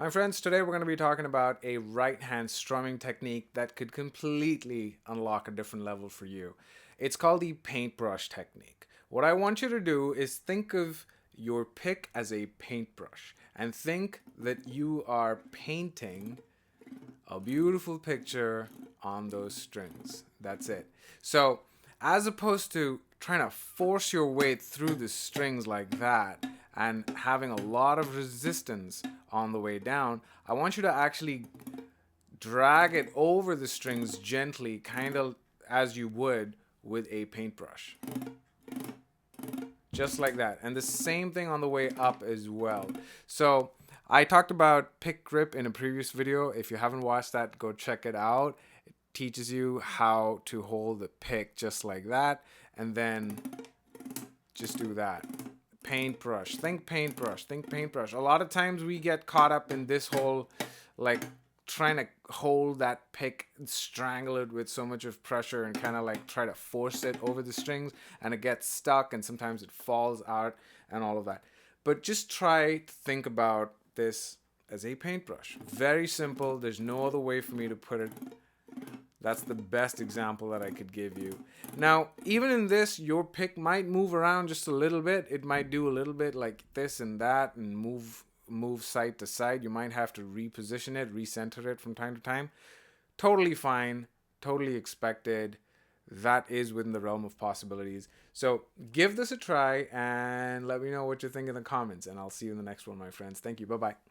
My friends, today we're going to be talking about a right hand strumming technique that could completely unlock a different level for you. It's called the paintbrush technique. What I want you to do is think of your pick as a paintbrush and think that you are painting a beautiful picture on those strings. That's it. So, as opposed to trying to force your way through the strings like that and having a lot of resistance on the way down, I want you to actually drag it over the strings gently, kind of as you would with a paintbrush. Just like that. And the same thing on the way up as well. So I talked about pick grip in a previous video. If you haven't watched that, go check it out. It teaches you how to hold the pick just like that. And then just do that. Paintbrush. Think paintbrush. Think paintbrush. A lot of times we get caught up in this whole like trying to hold that pick and strangle it with so much of pressure and kind of like try to force it over the strings, and it gets stuck and sometimes it falls out and all of that. But just try to think about this as a paintbrush. Very simple. There's no other way for me to put it. That's the best example that I could give you. Now, even in this, your pick might move around just a little bit. It might do a little bit like this and that and move side to side. You might have to reposition it, recenter it from time to time. Totally fine, totally expected. That is within the realm of possibilities. So give this a try and let me know what you think in the comments, and I'll see you in the next one, my friends. Thank you. Bye-bye.